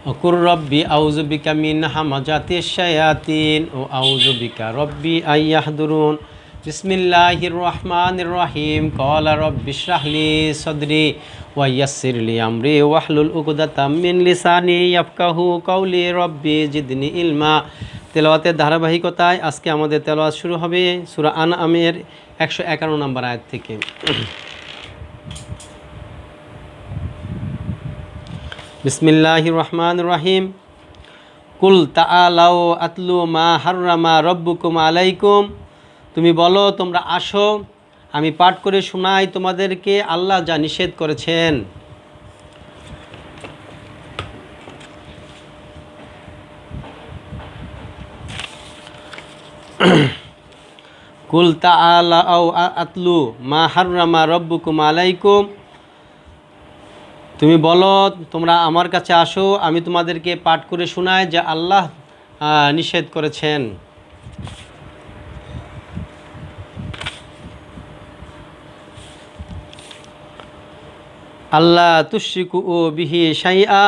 অকুর রব্বি আউযু বিকা মিন হামাজাতিশ শায়াতিন ও আউযু বিকা রব্বি আইয়াহদুরুন। বিসমিল্লাহির রহমানির রহিম। ক্বালা রব্বি ইশরাহ লি সাদরি ওয়া ইয়াসসির লি আমরি ওয়াহলুল উকদাতাম মিন লিসানি ইয়াফকাহু কওলি রব্বি জিদনি ইলমা। তেলাওয়াতের ধারাবাহিকতায় আজকে আমাদের তেলাওয়াত শুরু হবে সূরা আনআমের 151 নম্বর আয়াত থেকে। বিসমিল্লাহির রহমানির রহিম। কুল তাআলাউ আতলু মা হাররামা রব্বুকুম আলাইকুম। তুমি বলো, তোমরা আসো, আমি পাঠ করে শোনাই তোমাদেরকে আল্লাহ যা নিষেধ করেছেন। কুল তাআলাউ আতলু মা হাররামা রব্বুকুম আলাইকুম। তুমি বলো, তোমরা আমার কাছে আসো, আমি তোমাদেরকে পাঠ করে শোনাই যা আল্লাহ নিষেধ করেছেন। আল্লাহ তুশরিকু বিহি শাইআ,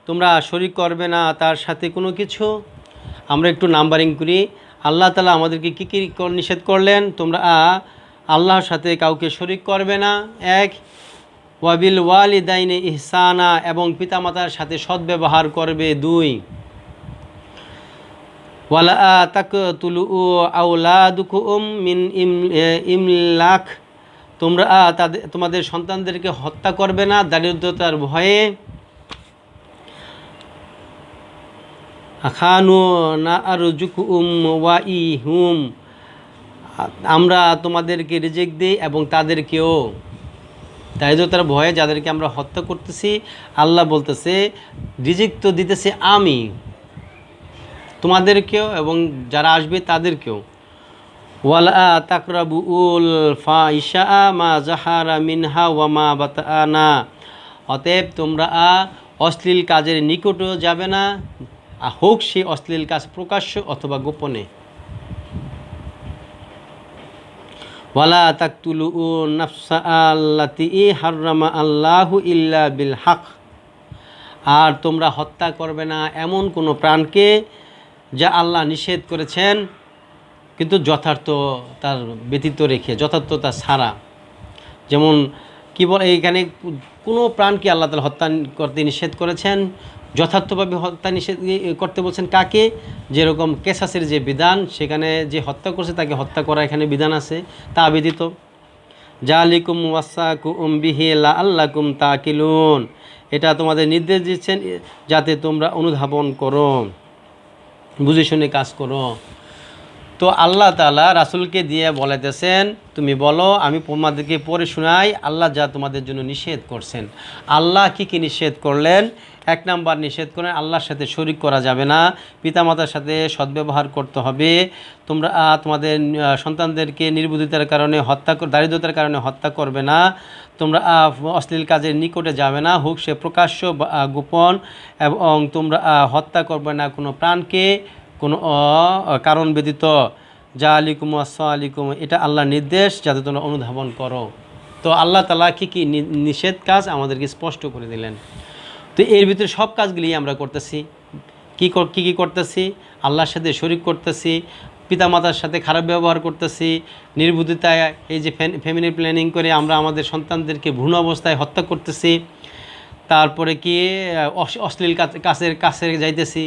তোমরা শরীক করবে না তার সাথে কোনো কিছু। আমরা একটু নাম্বারিং করি। আল্লাহ তাআলা আমাদেরকে কী কী নিষেধ করলেন? তোমরা আল্লাহর সাথে কাউকে শরীক করবে না, এক। ওয়াবিল ওয়ালিদাইনে ইহসানা, এবং পিতামাতার সাথে সদ্ব্যবহার করবে, দুই। ওয়ালা তাকতুলু আওলাদুকুম মিন ইমলাক, তোমরা তোমাদের সন্তানদেরকে হত্যা করবে না দারিদ্রতার ভয়ে। খানু না আরজুকুম ওয়াইহুম, আমরা তোমাদেরকে রিজিক দিই এবং তাদেরকেও। দারিদ্রতার ভয়ে যাদেরকে আমরা হত্যা করতেছি, আল্লাহ বলতেছে রিজিক তো দিতেছে আমি, তোমাদেরকেও এবং যারা আসবে তাদেরকেও। ওয়ালা তাকরাবুল ফাহিশা মা জাহারা মিনহা ওয়া মা বাতানা, অতএব তোমরা অশ্লীল কাজের নিকটও যাবে না, হোক সে অশ্লীল কাজ প্রকাশ্য অথবা গোপনে। ওয়ালা তাকতুলু নাফসা আল্লাতী হাররামা আল্লাহু ইল্লা বিল হক, আর তোমরা হত্যা করবে না এমন কোনো প্রাণকে যা আল্লাহ নিষেধ করেছেন, কিন্তু যথার্থ তার ব্যতীত রেখে, যথার্থতা ছাড়া। যেমন কি বলে এইখানে, কোনো প্রাণকে আল্লাহ তাআলা হত্যা করতে নিষেধ করেছেন, যথার্থভাবে হত্যা নিষেধ করতে বলছেন কাকে? যেরকম কেসাসের যে বিধান, সেখানে যে হত্যা করছে তাকে হত্যা করা এখানে বিধান আছে, তা ব্যতীত। জালিকুম ওয়াসাকুম বিহি লাআল্লাকুম তাকিলুন, এটা তোমাদের নির্দেশ দিচ্ছেন যাতে তোমরা অনুধাবন করো, বুঝে শুনে কাজ করো। তো আল্লাহ তাআলা রাসূলকে দিয়ে বলাইতেছেন, তুমি বলো, আমি তোমাদেরকে পড়ে শোনাই আল্লাহ যা তোমাদের জন্য নিষেধ করছেন। আল্লাহ কি কি নিষেধ করলেন? এক নাম্বার নিষেধ করেন আল্লাহর সাথে শরীক করা যাবে না, পিতামাতার সাথে সদ্ব্যবহার করতে হবে, তোমরা তোমাদের সন্তানদেরকে নির্বুদ্ধিতার কারণে দারিদ্রতার কারণে হত্যা করবে না, তোমরা অশ্লীল কাজের নিকটে যাবে না, হোক সে প্রকাশ্য বা গোপন, এবং তোমরা হত্যা করবে না কোনো প্রাণকে কোনো কারণ ব্যতীত। জালিকুম ওয়াসালিকুম, এটা আল্লাহর নির্দেশ যাতে তোমরা অনুধাবন করো। তো আল্লাহ তাআলা কী কী নিষেধ কাজ আমাদেরকে স্পষ্ট করে দিলেন। তো এর ভিতরে সব কাজগুলি আমরা করতেছি। কী কী করতেছি? আল্লাহর সাথে শরীক করতেছি, পিতামাতার সাথে খারাপ ব্যবহার করতেছি, নির্বুদ্ধিতায় এই যে ফ্যামিলি প্ল্যানিং করে আমরা আমাদের সন্তানদেরকে ভ্রূণ অবস্থায় হত্যা করতেছি, তারপরে কি অশ্লীল কাছে যাইতেছি,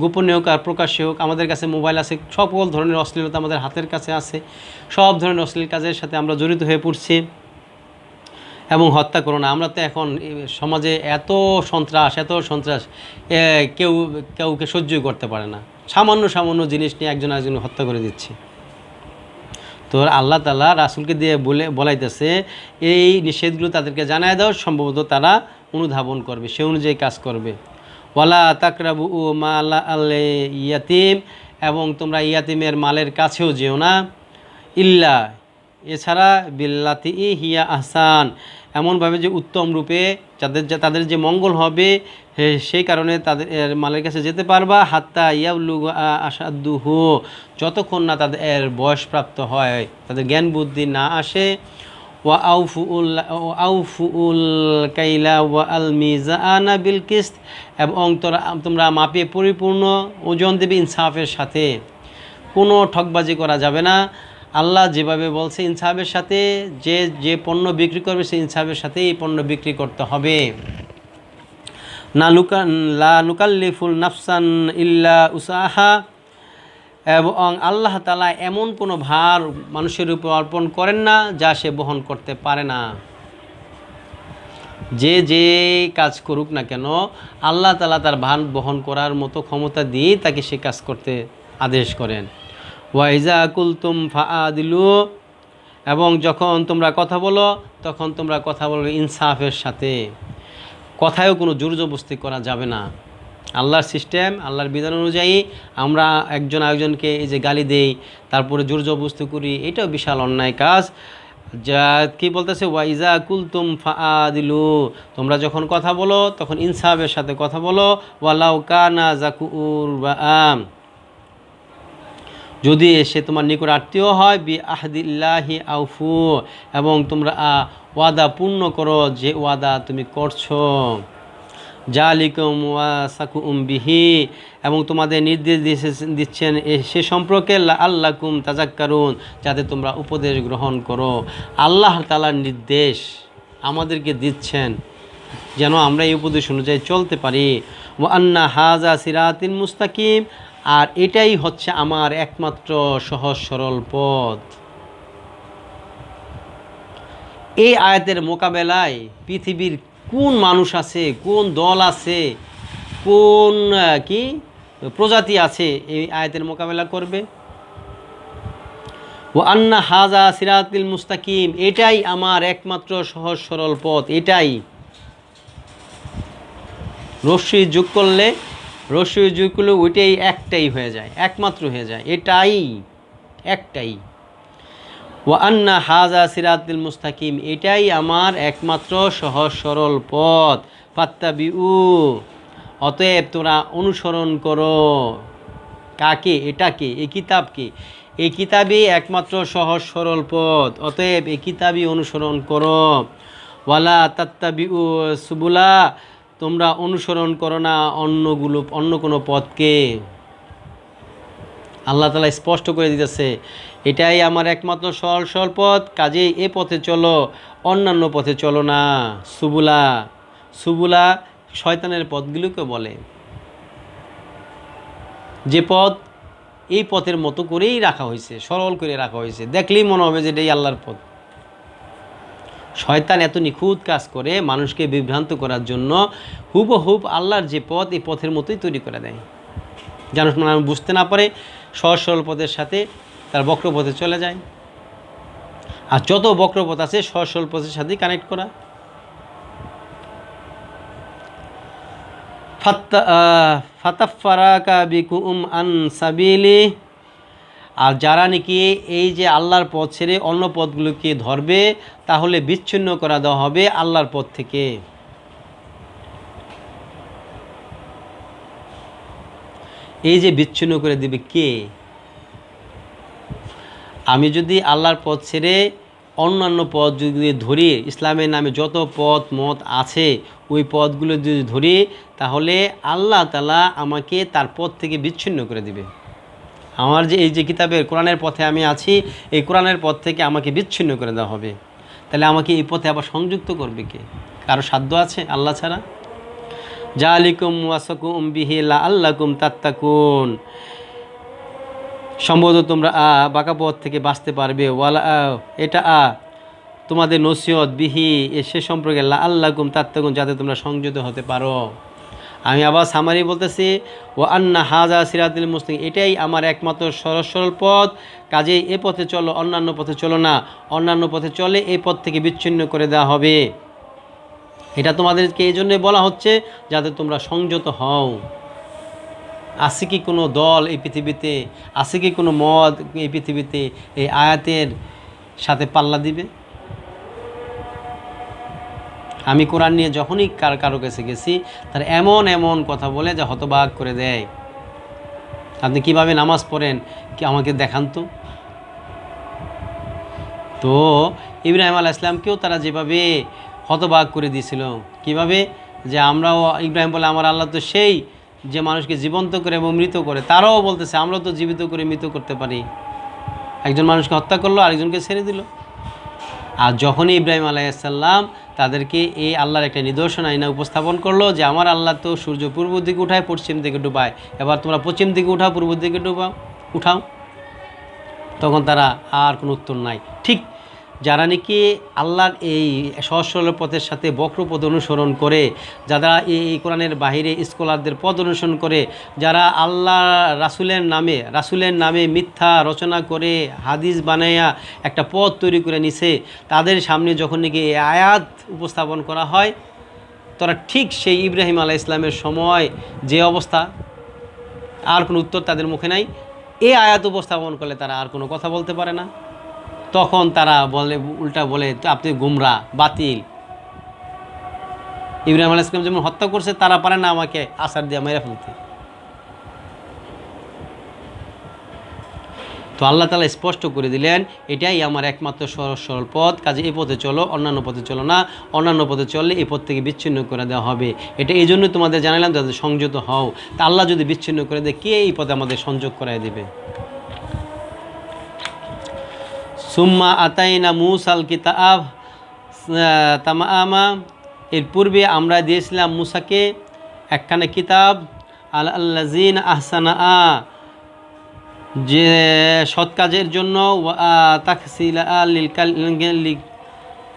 গোপনে হোক আর প্রকাশ্যে হোক। আমাদের কাছে মোবাইল আছে, সকল ধরনের অশ্লীলতা আমাদের হাতের কাছে আছে, সব ধরনের অশ্লীল কাজের সাথে আমরা জড়িত হয়ে পড়ছি। এবং হত্যা করো না। আমরা তো এখন সমাজে এত সন্ত্রাস কেউকে সহ্যই করতে পারে না। সামান্য জিনিস নিয়ে একজন আরেকজন হত্যা করে দিচ্ছে। তো আল্লাহ তাআলা রাসূলকে দিয়ে বলাইতেছে এই নিষেধগুলো তাদেরকে জানায় দাও, সম্ভবত তারা অনুধাবন করবে, সে অনুযায়ী কাজ করবে। ওয়ালা তাকরাবু মাল আল ইয়াতিম, এবং তোমরা ইয়াতিমের মালের কাছেও যেও না, ইল্লা, এছাড়া বিল্লাতি হিয়া আহসান, এমনভাবে যে উত্তম রূপে তাদের যে মঙ্গল হবে সেই কারণে তাদের মালের কাছে যেতে পারবা। হাত্তা ইয়াবলুগা আশাদ্দুহু, যতক্ষণ না তাদের বয়সপ্রাপ্ত হয়, তাদের জ্ঞান বুদ্ধি না আসে। আউফুল কাইলা ওয়া আল মিজানা বিল কিসত, এবং তোমরা মাপে পরিপূর্ণ ওজন দেবে ইনসাফের সাথে, কোনো ঠকবাজি করা যাবে না। আল্লাহ যেভাবে বলছে ইনসাফের সাথে, যে পণ্য বিক্রি করবে সেই ইনসাফের সাথে এই পণ্য বিক্রি করতে হবে। লা নুকাল্লিফুল নাফসান ইল্লা উসাহা, এবং আল্লাহ তাআলা এমন কোনো ভার মানুষের উপর অর্পণ করেন না যা সে বহন করতে পারে না। যে কাজ করুক না কেন আল্লাহ তাআলা তার ভার বহন করার মতো ক্ষমতা দিয়ে তাকে সে কাজ করতে আদেশ করেন। ওয়াইজা কুলতুম ফাআদিলু, এবং যখন তোমরা কথা বলো তখন তোমরা কথা বলবে ইনসাফের সাথে, কথায়ও কোনো জোর জবরদস্তি করা যাবে না। আল্লাহর সিস্টেম, আল্লাহর বিধান অনুযায়ী আমরা একজন আরেকজনকে এই যে গালি দেই, তারপরে জোর জবরদস্তি করি, এটাও বিশাল অন্যায় কাজ। যা কি বলতেছে, ওয়াইজা কুলতুম ফাআদিলু, তোমরা যখন কথা বলো তখন ইনসাফের সাথে কথা বলো। ওয়ালাউ কানা যাকুর বাআম, যদি সে তোমার নিকট আত্মীয় হয়, বি আহদিল্লাহি আউফু, এবং তোমরা ওয়াদা পূর্ণ করো যে ওয়াদা তুমি করছো। জালিকুম ওয়াসাকুম বিহি, এবং তোমাদের নির্দেশ দিচ্ছেন সে সম্পর্কে লাআল্লাকুম তাযাক্কারুন, যাতে তোমরা উপদেশ গ্রহণ করো। আল্লাহ তাআলার নির্দেশ আমাদেরকে দিচ্ছেন যেন আমরা এই উপদেশ অনুযায়ী চলতে পারি। ওয়া আন্না হাযা সিরাতিন মুস্তাকিম, আর এটাই হচ্ছে আমার একমাত্র সহজ সরল পথ। এই আয়াতের মোকাবেলায় পৃথিবীর কোন মানুষ আছে, কোন দল আছে, কোন প্রজাতি আছে এই আয়াতের মোকাবেলা করবে? ওয়া আন্না হাযা সিরাতুল মুস্তাকিম, এটাই আমার একমাত্র সহজ সরল পথ। এটাই রশ্মি যোগ করলে ওইটাই একটাই হয়ে যায়, একমাত্র হয়ে যায়, এটাই একটাই। ওয়া আন্না হাযা সিরাতুল মুস্তাকিম, এটাই আমার একমাত্র সহজ সরল পথ। ফাত্তাবিউ, অতএব তোরা অনুসরণ করো। কাকে? এটাকে, এই কিতাবকে। এই কিতাবই একমাত্র সহজ সরল পথ, অতএব এই কিতাবই অনুসরণ করো। ওয়ালা তাত্তাবিউ সুবুলা, তোমরা অনুসরণ করো না অন্য কোনো পথকে। আল্লাহ তাআলা স্পষ্ট করে দিতেছে এটাই আমার একমাত্র সরল পথ, কাজেই এ পথে চলো, অন্যান্য পথে চলো না। সুবুলা শয়তানের পথগুলোকে বলে, যে পথ এই পথের মতো করেই রাখা হয়েছে, সরল করে রাখা হয়েছে, দেখলেই মনে হবে যে এটাই আল্লাহর পথ। শয়তান এত নিখুঁত কাজ করে মানুষকে বিভ্রান্ত করার জন্য হুবহুব আল্লাহর যে পথ, এই পথের মতোই তৈরি করে দেয়, যেন মানুষ বুঝতে না পারে, সহজ সরল পথের সাথে তার বক্র পথে চলে যায়। আর যত বক্র পথ আছে সহজ সরল পথের সাথেই কানেক্ট করা। ফাতাফারাকা বিকুম আন সাবিলি, আর যারা নাকি এই যে আল্লাহর পথ ছেড়ে অন্য পথগুলোকে ধরবে, তাহলে বিচ্ছিন্ন করা দেওয়া হবে আল্লাহর পথ থেকে। এই যে বিচ্ছিন্ন করে দিবে কে? আমি যদি আল্লাহর পথ ছেড়ে অন্যান্য পথ যদি ধরি, ইসলামের নামে যত পথ মত আছে ওই পথগুলো যদি ধরি, তাহলে আল্লাহ তাআলা আমাকে তার পথ থেকে বিচ্ছিন্ন করে দিবে। আমার যে এই যে কিতাবের কোরআনের পথে আমি আছি, এই কোরআনের পথ থেকে আমাকে বিচ্ছিন্ন করে দেওয়া হবে। তাহলে আমাকে এই পথে আবার সংযুক্ত করবে কে? কারো সাধ্য আছে আল্লাহ ছাড়া? জালিকুম ওয়াসাকুম বিহি লাআল্লাকুম তাত্তাকুন, সম্ভবত তোমরা বাঁকা পথ থেকে বাঁচতে পারবে। ওয়ালা, এটা তোমাদের নসিহত, বিহি সে সম্পর্কে লাআল্লাকুম তাত্তাকুন, যাতে তোমরা সংযত হতে পারো। আমি আবার সামারি বলতেছি, ও আন্না হাযা সিরাতুল মুস্তাকিম, এটাই আমার একমাত্র সরল পথ, কাজেই এ পথে চলো, অন্যান্য পথে চলো না। অন্যান্য পথে চলে এই পথ থেকে বিচ্ছিন্ন করে দেওয়া হবে। এটা তোমাদেরকে এই জন্যে বলা হচ্ছে যাতে তোমরা সংযত হও। আছে কি কোনো দল এই পৃথিবীতে, আছে কি কোনো মত এই পৃথিবীতে এই আয়াতের সাথে পাল্লা দিবে? আমি কোরআন নিয়ে যখনই কারো কাছে গেছি, তার এমন কথা বলে যা হতবাক করে দেয়। আপনি কিভাবে নামাজ পড়েন কি আমাকে দেখান তো। ইব্রাহিম আলাইহিস সালামকেও তারা যেভাবে হতবাক করে দিয়েছিল, কিভাবে যে আমরাও, ইব্রাহিম বলে আমার আল্লাহ তো সেই যে মানুষকে জীবন্ত করে এবং মৃত করে, তারাও বলতেছে আমরাও তো জীবিত করে মৃত করতে পারি। একজন মানুষকে হত্যা করলো, আরেকজনকে ছেড়ে দিল। আর যখনই ইব্রাহিম আলাইহিস সালাম তাদেরকে এই আল্লাহর একটা নিদর্শন আইনা উপস্থাপন করলো যে আমার আল্লাহ তো সূর্য পূর্ব দিকে উঠায়, পশ্চিম দিকে ডুবায়, এবার তোমরা পশ্চিম দিকে উঠাও, পূর্ব দিকে উঠাও, তখন তারা আর কোনো উত্তর নাই। ঠিক যারা নাকি আল্লাহর এই সহজ সরল পথের সাথে বক্র পথ অনুসরণ করে, যারা এই কোরআনের বাহিরে স্কলারদের পথ অনুসরণ করে, যারা আল্লাহ রাসুলের নামে মিথ্যা রচনা করে হাদিস বানাইয়া একটা পথ তৈরি করে নিছে, তাদের সামনে যখন নাকি এই আয়াত উপস্থাপন করা হয়, তারা ঠিক সেই ইব্রাহিম আলাইহিস সালামের সময় যে অবস্থা, আর কোনো উত্তর তাদের মুখে নাই। এই আয়াত উপস্থাপন করলে তারা আর কোনো কথা বলতে পারে না। তখন তারা বলে, উল্টা বলে আপনি গুমরা, বাতিল। ইব্রাহিম আলাইহিস সালাম যেমন হত্যা করছে, তারা পারে না আমাকে আছাড় দিয়ে মেরে ফেলতে। তো আল্লাহ তাআলা স্পষ্ট করে দিলেন এটাই আমার একমাত্র সহজ সরল পথ, কাজে এই পথে চলো, অন্যান্য পথে চলো না। অন্যান্য পথে চললে এই পথ থেকে বিচ্ছিন্ন করে দেওয়া হবে। এটা এই জন্য তোমাদের জানালাম যাতে সংযত হও। তা আল্লাহ যদি বিচ্ছিন্ন করে দেয়, কে এই পথে আমাদের সংযোগ করাই দেবে? সুম্মা আতাইনা মুসাল কিতাব তামামা, এর পূর্বে আমরা দিয়েছিলাম মুসাকে একখানে কিতাব, আল্লাযিনা আহসানা, যে সৎ কাজের জন্য,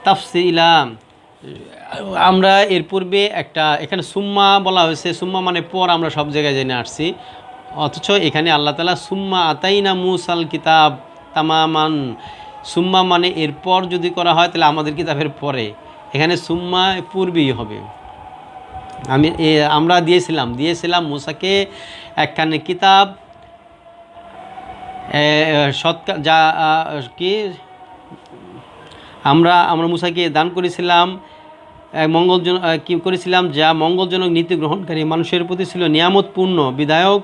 তাফসিলা। আমরা এর পূর্বে একটা এখানে সুম্মা বলা হয়েছে, সুম্মা মানে পর, আমরা সব জায়গায় জেনে আসছি। অথচ এখানে আল্লাহ তাআলা সুম্মা আতাইনা মুসাল কিতাব তামামান, সুম্মা মানে এরপর যদি করা হয় তাহলে আমাদের কিতাবের পরে, এখানে সুম্মা পূর্বেই হবে। আমরা দিয়েছিলাম মুসাকে একখানে কিতাব, যা কি আমরা মুসাকে দান করেছিলাম মঙ্গলজনক, কি করেছিলাম, যা মঙ্গলজনক নীতি গ্রহণকারী মানুষের প্রতি ছিল নিয়ামতপূর্ণ, বিধায়ক,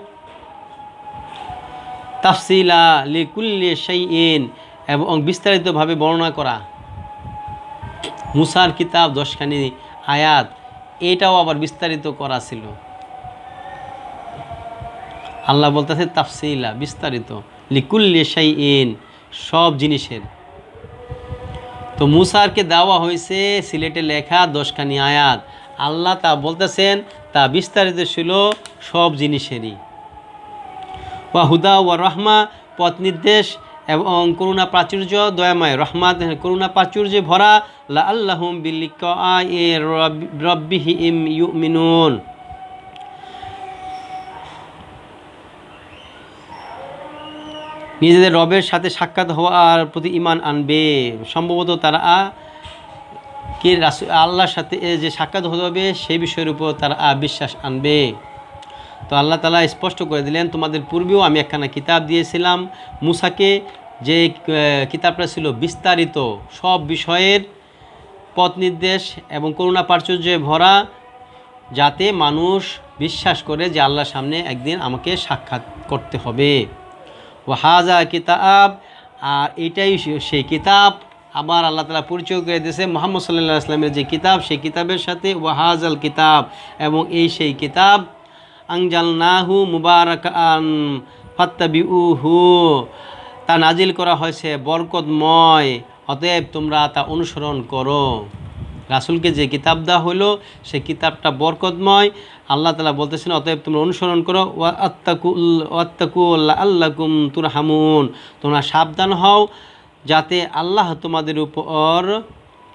তাফসিলা লিকুল্লি শাইইন, এবং বিস্তারিতভাবে বর্ণনা করা। মুসার কিতাব 10খানি আয়াত, এটাও আবার বিস্তারিত করা ছিল। আল্লাহ বলতেছে তাফসিলা, বিস্তারিত, লিকুল্লি শাইইন, সব জিনিসের। তো মুসারকে দেওয়া হয়েছে সিলেটে লেখা 10খানি আয়াত, আল্লাহ তা বলতেছেন তা বিস্তারিত ছিল সব জিনিসেরই। ওয়া হুদা ওয়া রাহমা, পথ নির্দেশ এবং করুণা প্রাচুর্য, দয়াময়, রহমাত করুণা প্রাচুর্যে ভরা, লাআল্লাহুম বিলিকাই রাব্বিহিম ইউমিনুন, নিজেদের রবের সাথে সাক্ষাৎ হওয়ার প্রতি ঈমান আনবে। সম্ভবত তারা কি আল্লাহর সাথে যে সাক্ষাৎ হতে হবে সেই বিষয়ের উপর তারা বিশ্বাস আনবে। তো আল্লাহ তাআলা স্পষ্ট করে দিলেন তোমাদের পূর্বেও আমি একখানা কিতাব দিয়েছিলাম মুসাকে, যে কিতাবটা ছিল বিস্তারিত, সব বিষয়ের পথ নির্দেশ এবং করুণা প্রাচুর্যে ভরা, যাতে মানুষ বিশ্বাস করে যে আল্লাহর সামনে একদিন আমাকে সাক্ষাৎ করতে হবে। ওয়াহাজা কিতাব, আর এটাই সেই কিতাব। আবার আল্লাহ তাআলা পরিচয় করে দিয়েছে মুহাম্মদ সাল্লাল্লাহু আলাইহি ওয়াসাল্লামের যে কিতাব, সেই কিতাবের সাথে ওয়াহাজাল কিতাব, এবং এই সেই কিতাব, আনজালনাহু মুবারাকান ফাত্তাবিউহু, তা নাজিল করা হয়েছে বরকতময়, অতএব তোমরা তা অনুসরণ করো। রাসূলকে যে কিতাব দেওয়া হলো সেই কিতাবটা বরকতময়, আল্লাহ তাআলা বলতেছেন অতএব তোমরা অনুসরণ করো। ওয়াত্তাকু লাআল্লাকুম তুরহামুন, তোমরা সাবধান হও যাতে আল্লাহ তোমাদের উপর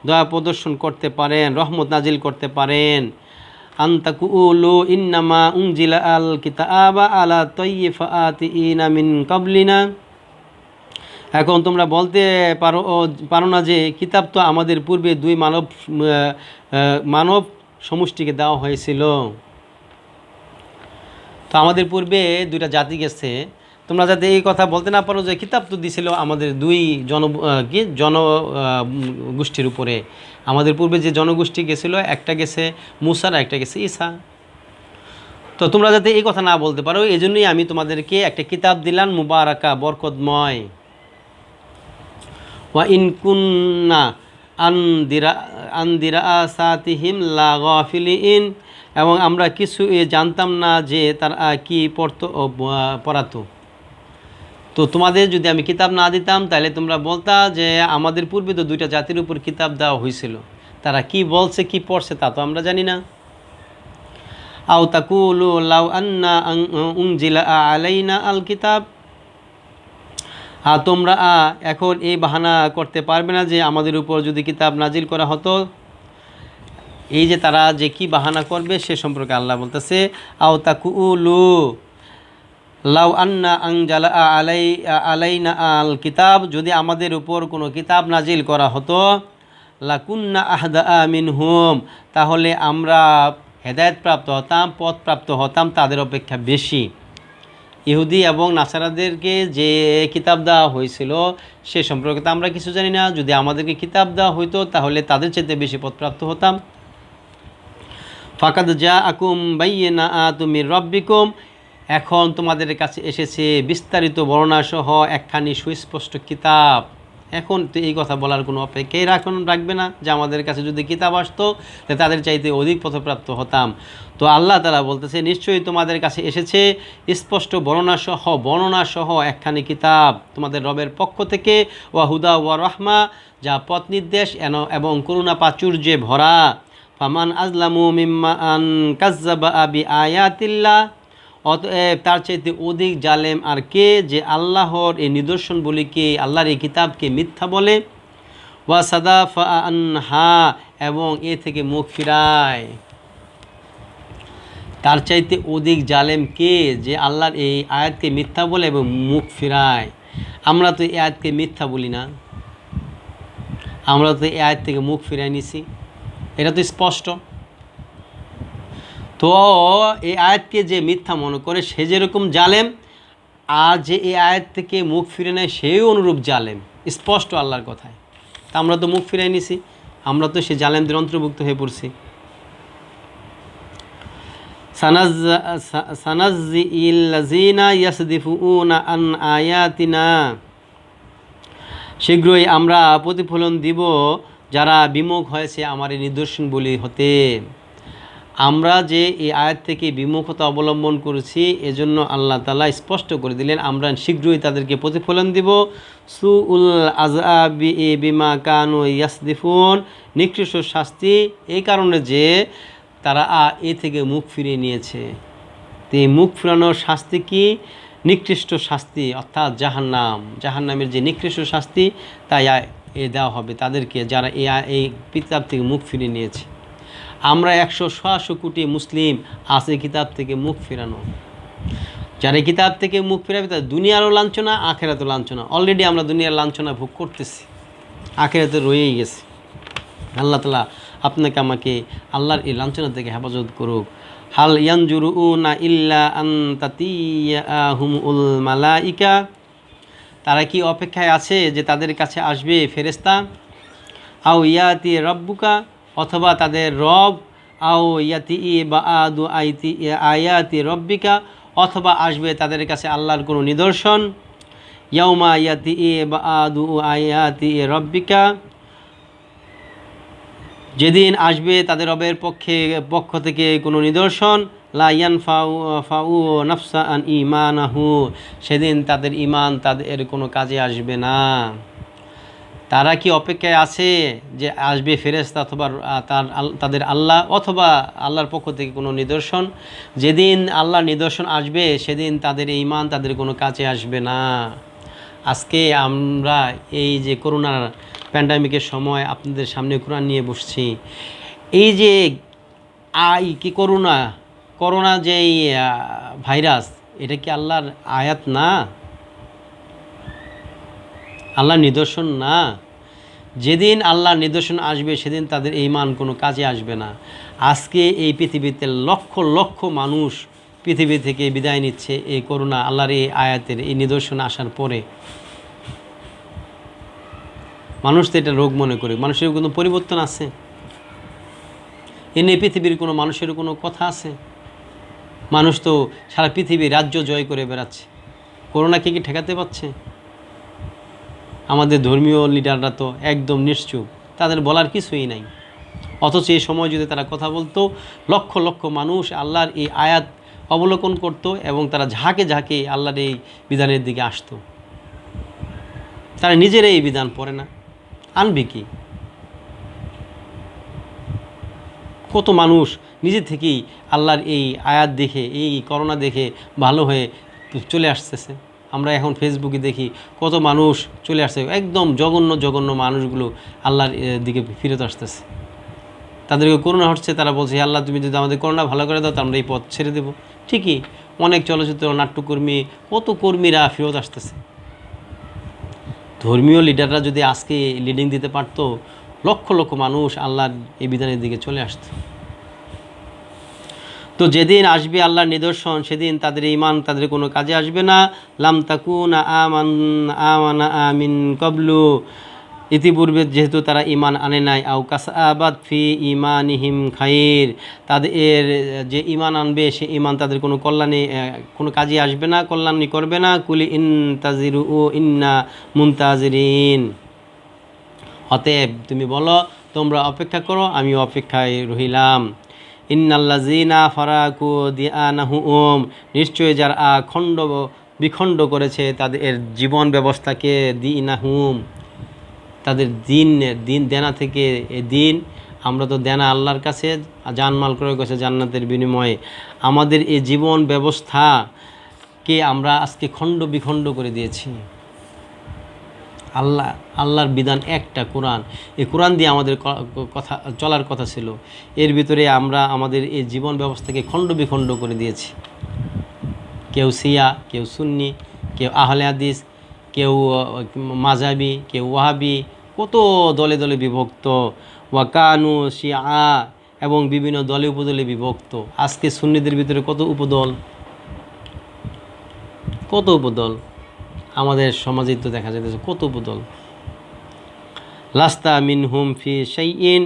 দয়া প্রদর্শন করতে পারেন, রহমত নাজিল করতে পারেন। আনতাকুলু ইন্নামা উনজিলা আল কিতাবা আলা তাইয়িফাতিনা মিন কাবলিনা, এখন তোমরা বলতে পারো না যে কিতাব তো আমাদের পূর্বে দুই মানব সমষ্টিকে দেওয়া হয়েছিল। তো আমাদের পূর্বে দুইটা জাতি গেছে, তোমরা যাতে এই কথা বলতে না পারো যে কিতাব তো দিয়েছিল আমাদের দুই জনগোষ্ঠীর উপরে। আমাদের পূর্বে যে জনগোষ্ঠী গেছিল, একটা গেছে মুসা, একটা গেছে ঈসা। তো তোমরা যাতে এই কথা না বলতে পারো, এই জন্যই আমি তোমাদেরকে একটা কিতাব দিলাম মুবারাকা, বরকতময়। ওয়া ইন কুন্না আনদিরাসাতিহিম লা গাফিলিন, এবং আমরা কিছু জানতাম না যে তারা কি পড়াতো। তো তোমাদের যদি আমি কিতাব না দিতাম তাহলে তোমরা বলতা যে আমাদের পূর্বে তো দুইটা জাতির উপর কিতাব দেওয়া হয়েছিল, তারা কি বলছে কি পড়ছে তা তো আমরা জানি না। আও তাকুলু লাউ আন্না উনজিলা আলাইনা আল কিতাব, তোমরা এখন এই বাহানা করতে পারবে না যে আমাদের উপর যদি কিতাব নাজিল করা হতো। এই যে তারা যে কি বাহানা করবে সে সম্পর্কে আল্লাহ বলতেছে, আও তাকুলু লাউ আন্না আনজালা আলাইনা আল কিতাব, যদি আমাদের উপর কোনো কিতাব নাজিল করা হতো, লাকুন্না আহদা মিনহুম, তাহলে আমরা হেদায়েতপ্রাপ্ত হতাম, পথপ্রাপ্ত হতাম তাদের অপেক্ষা বেশি। ইহুদি এবং নাসারাদেরকে যে কিতাব দেওয়া হয়েছিল সে সম্পর্কে তো আমরা কিছু জানি না। যদি আমাদেরকে কিতাব দেওয়া হইতো তাহলে তাদের চাইতে বেশি পথপ্রাপ্ত হতাম। ফাকাদ জাআকুম বাইয়িনাতুম মির রাব্বিকুম, এখন তোমাদের কাছে এসেছে বিস্তারিত বর্ণনাসহ একখানি সুস্পষ্ট কিতাব। এখন তো এই কথা বলার কোনো অপেক্ষাই রাখবে না যে আমাদের কাছে যদি কিতাব আসতো তাহলে তাদের চাইতে অধিক পথপ্রাপ্ত হতাম। তো আল্লাহ তাআলা বলতেছে, নিশ্চয়ই তোমাদের কাছে এসেছে স্পষ্ট বর্ণনাসহ একখানি কিতাব তোমাদের রবের পক্ষ থেকে, ওয়া হুদা ওয়া রাহমা, যা পথ নির্দেশ এবং করুণা প্রাচুর্যে ভরা। ফামান আজলামু মিম্মান কাজ্জাবা বিআয়াতিল্লাহ, অতএব তার চাইতে অধিক জালেম আর কে যে আল্লাহর এই নিদর্শনগুলিকে, আল্লাহর এই কিতাবকে মিথ্যা বলে, ওয়া সাদাফা আনহা, এবং এ থেকে মুখ ফিরায়। তার চাইতে অধিক জালেম কে যে আল্লাহর এই আয়াতকে মিথ্যা বলে এবং মুখ ফিরায়। আমরা তো এই আয়াতকে মিথ্যা বলি না, আমরা তো এই আয়াত থেকে মুখ ফিরাই নিছি, এটা তো স্পষ্ট। তো এই আয়াতকে যে মিথ্যা মনে করে সে যেরকম জালেম, আর যে এই আয়াত থেকে মুখ ফিরে নেয় সেও অনুরূপ জালেম, স্পষ্ট আল্লাহর কথায়। তা আমরা তো মুখ ফিরাই নিছি, আমরা তো সে জালেমদের অন্তর্ভুক্ত হয়ে পড়ছি। সানাজ্জিলাযিনা ইয়াসদিফুনা আন আয়াতিনা, শীঘ্রই আমরা প্রতিফলন দিব যারা বিমুখ হয়েছে আমার এই নিদর্শনগুলি হতে। আমরা যে এই আয়াত থেকে বিমুখতা অবলম্বন করেছি এজন্য আল্লাহ তাআলা স্পষ্ট করে দিলেন আমরা শীঘ্রই তাদেরকে প্রতিফলন দিব। সুউল আযাবি বিমা কানু ইয়াসদিফুন, নিকৃষ্ট শাস্তি এই কারণে যে তারা এ থেকে মুখ ফিরিয়ে নিয়েছে। তো এই মুখ ফিরানোর শাস্তি কি? নিকৃষ্ট শাস্তি, অর্থাৎ জাহান্নামের যে নিকৃষ্ট শাস্তি তাই দেওয়া হবে তাদেরকে যারা এই কিতাব থেকে মুখ ফিরিয়ে নিয়েছে। আমরা 100 কোটি মুসলিম আছে কিতাব থেকে মুখ ফিরানো। যারা কিতাব থেকে মুখ ফিরাবে তাদের দুনিয়ারও লাঞ্ছনা, আখেরাতও লাঞ্ছনা। অলরেডি আমরা দুনিয়ার লাঞ্ছনা ভোগ করতেছি, আখেরাতে রয়েই গেছে। আল্লাহ তাআলা আপনাকে আমাকে আল্লাহর এই লাঞ্ছনা থেকে হেফাজত করুক। হাল ইয়ানজুরুনা ইল্লা আন তাতিয়াহুমুল মালাইকা, তারা কি অপেক্ষায় আছে যে তাদের কাছে আসবে ফেরেশতা? আও ইয়াতি রাব্বুকা, অথবা তাদের রব, আও ইয়াতি বাআদু আয়াতি রব্বিকা, অথবা আসবে তাদের কাছে আল্লাহর কোনো নিদর্শন। ইয়াউমা ইয়াতি বাআদু আয়াতি রব্বিকা, যেদিন আসবে তাদের রবের পক্ষ থেকে কোনো নিদর্শন। লা ইয়ানফাউ নাফসান ঈমানাহু, সেদিন তাদের ঈমান তাদের কোনো কাজে আসবে না। তারা কি অপেক্ষায় আছে যে আসবে ফেরেশতা অথবা তাদের আল্লাহ অথবা আল্লাহর পক্ষ থেকে কোনো নিদর্শন? যেদিন আল্লাহর নিদর্শন আসবে সেদিন তাদের ঈমান তাদের কোনো কাজে আসবে না। আজকে আমরা এই যে করোনার প্যান্ডামিকের সময় আপনাদের সামনে কোরআন নিয়ে বসছি, এই যে কি করোনা যে ভাইরাস, এটা কি আল্লাহর আয়াত না? আল্লাহর নিদর্শন না? যেদিন আল্লাহর নিদর্শন আসবে সেদিন তাদের ঈমান কোনো কাজে আসবে না। আজকে এই পৃথিবীতে লক্ষ লক্ষ মানুষ পৃথিবী থেকে বিদায় নিচ্ছে এই করোনা আল্লাহর এই আয়াতের এই নিদর্শন আসার পরে। মানুষ তো এটা রোগ মনে করে, মানুষের কোনো পরিবর্তন আছে? এ নিয়ে পৃথিবীর কোনো মানুষের কোনো কথা আছে? মানুষ তো সারা পৃথিবীর রাজ্য জয় করে বেড়াচ্ছে, করোনাকে কি ঠেকাতে পারছে? আমাদের ধর্মীয় লিডাররা তো একদম নিশ্চুপ, তাদের বলার কিছুই নাই। অথচ এই সময় যদি তারা কথা বলতো, লক্ষ লক্ষ মানুষ আল্লাহর এই আয়াত অবলোকন করত এবং তারা ঝাঁকে ঝাঁকে আল্লাহর এই বিধানের দিকে আসতো। তারা নিজেরাই এই বিধান পড়ে না, আনবে কি? কত মানুষ নিজে থেকেই আল্লাহর এই আয়াত দেখে, এই করোনা দেখে ভালো হয়ে চলে আসতেছে। আমরা এখন ফেসবুকে দেখি কত মানুষ চলে আসছে, একদম জঘন্য জঘন্য মানুষগুলো আল্লাহর দিকে ফিরত আসতেছে। তাদেরকে করোনা হচ্ছে, তারা বলছে আল্লাহ তুমি যদি আমাদের করোনা ভালো করে দাও তো আমরা এই পথ ছেড়ে দেবো। ঠিকই, অনেক চলচ্চিত্র নাট্যকর্মী, কত কর্মীরা ফেরত আসতেছে। ধর্মীয় লিডাররা যদি আজকে লিডিং দিতে পারতো, লক্ষ লক্ষ মানুষ আল্লাহর এই বিধানের দিকে চলে আসত। তো যেদিন আসবে আল্লাহর নিদর্শন, সেদিন তাদের ঈমান তাদের কোনো কাজে আসবে না। লাম তাকুনা আমানা আমিন কবলু, ইতিপূর্বে যেহেতু তারা ঈমান আনে নাই, আও কাসাবাত ফি ঈমানিহিম খাইর, তাদের যে ঈমান আনবে সে ঈমান তাদের কোনো কল্যাণে কোনো কাজে আসবে না, কল্যাণই করবে না। কুলি ইনতাজিরু ইন্না মুনতাজিরিন, অতএব তুমি বলো তোমরা অপেক্ষা করো, আমি অপেক্ষায় রহিলাম। ইন্নাল্লাযীনা ফারাকু দিয়ানাহুম, নিশ্চয় যারা খণ্ড বিখণ্ড করেছে তাদের জীবন ব্যবস্থাকে, দিনাহুম তাদের দিন দেনা থেকে, এ দিন আমরা তো দেনা আল্লাহর কাছে, জানমাল ক্রয় করেছে জান্নাতের বিনিময়ে। আমাদের এই জীবন ব্যবস্থাকে আমরা আজকে খণ্ড বিখণ্ড করে দিয়েছি। আল্লাহর বিধান একটা কোরআন, এই কোরআন দিয়ে আমাদের কথা চলার কথা ছিল, এর ভিতরে আমরা আমাদের এই জীবন ব্যবস্থাকে খণ্ড বিখণ্ড করে দিয়েছি। কেউ শিয়া, কেউ সুন্নি, কেউ আহলে হাদিস, কেউ মাযহাবি, কেউ ওয়াহাবি, কত দলে দলে বিভক্ত। ওয়াকানু শিয়া, এবং বিভিন্ন দলে উপদলে বিভক্ত। আজকে সুন্নিদের ভিতরে কত উপদল, কত উপদল আমাদের সমাজে তো দেখা যাচ্ছে, কত উপদল। লাস্তা মিনহুম ফি শাইইন,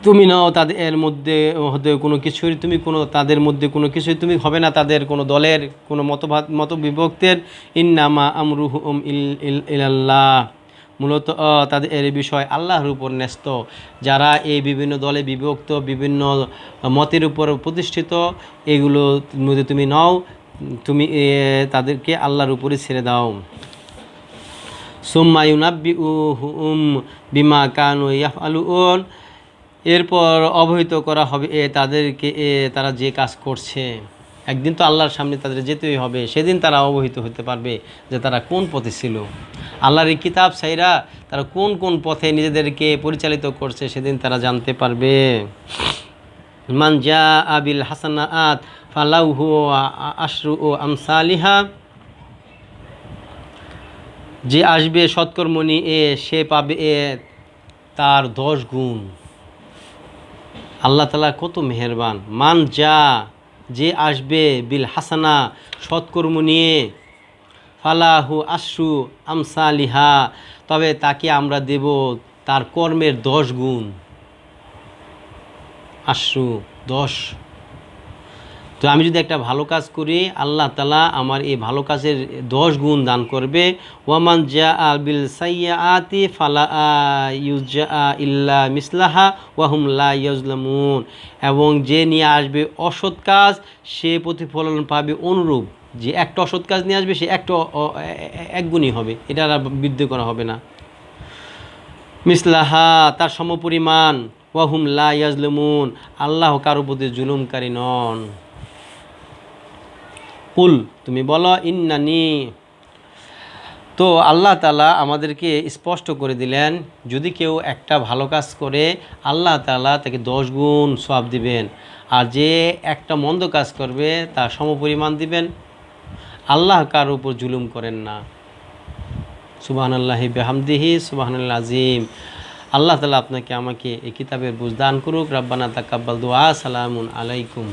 তুমি নাও তাদের মধ্যে হতে কোনো কিছুই, তুমি কোনো তাদের মধ্যে কোনো কিছুই তুমি হবে না, তাদের কোনো দলের কোনো মত বিভক্তের। ইন্নামা আমরুহুম ইলাল্লাহ, মূলত তাদের বিষয় আল্লাহর উপর ন্যস্ত। যারা এই বিভিন্ন দলে বিভক্ত, বিভিন্ন মতের উপর প্রতিষ্ঠিত, এগুলো মধ্যে তুমি নাও, তুমি তাদেরকে আল্লাহর উপরে ছেড়ে দাও। সুম্মা ইউনাব্বিউহুম বিমা কানু ইয়াফআলুন, এরপর অবহিত করা হবে তাদেরকে তারা যে কাজ করছে। একদিন তো আল্লাহর সামনে তাদের যেতেই হবে, সেদিন তারা অবহিত হতে পারবে যে তারা কোন পথে ছিল। আল্লাহর এই কিতাব সাইরা তারা কোন কোন পথে নিজেদেরকে পরিচালিত করছে, সেদিন তারা জানতে পারবে। মান জা আবিল হাসানাত ফালাহু আশরু আমসালিহা, যে আসবে সৎকর্ম নিয়ে সে পাবে তার 10 গুণ। আল্লাহ তাআলা কত মেহেরবান। মান যা, যে আসবে, বিল হাসানা সৎকর্ম নিয়ে, ফালাহু আশরু আমসালিহা, তবে তাকে আমরা দেব তার কর্মের 10 গুণ। আশরু 10। তো আমি যদি একটা ভালো কাজ করি, আল্লাহ তাআলা আমার এই ভালো কাজের 10 গুণ দান করবে। ওয়ামান জা বিল সাইয়্যাতি ফালা ইউজা ইল্লা মিসলাহা ওয়াহুম লা ইউজলামুন, এবং যে নিয়ে আসবে অসৎ কাজ সে প্রতিফলন পাবে অনুরূপ। যে একটা অসৎ কাজ নিয়ে আসবে সে একটা এক গুণই হবে, এটা আর বৃদ্ধি করা হবে না। মিসলাহা তার সমপরিমাণ, ওয়াহুম লা ইউজলামুন আল্লাহ কারো প্রতি জুলুমকারী নন। কুল তুমি বলো ইন্নানি, তো আল্লাহ তাআলা আমাদেরকে স্পষ্ট করে দিলেন, যদি কেউ একটা ভালো কাজ করে আল্লাহ তাআলা তাকে 10 গুণ সওয়াব দিবেন, আর যে একটা মন্দ কাজ করবে তার সমপরিমাণ দিবেন। আল্লাহ কার উপর জুলুম করেন না। সুবহানাল্লাহি বিহামদিহি সুবহানাল্লাহ আযীম। আল্লাহ তাআলা আপনাকে আমাকে এই কিতাবের বুঝ দান করুক। রাব্বানা তাকাব্বাল দুআ। আসসালামু আলাইকুম।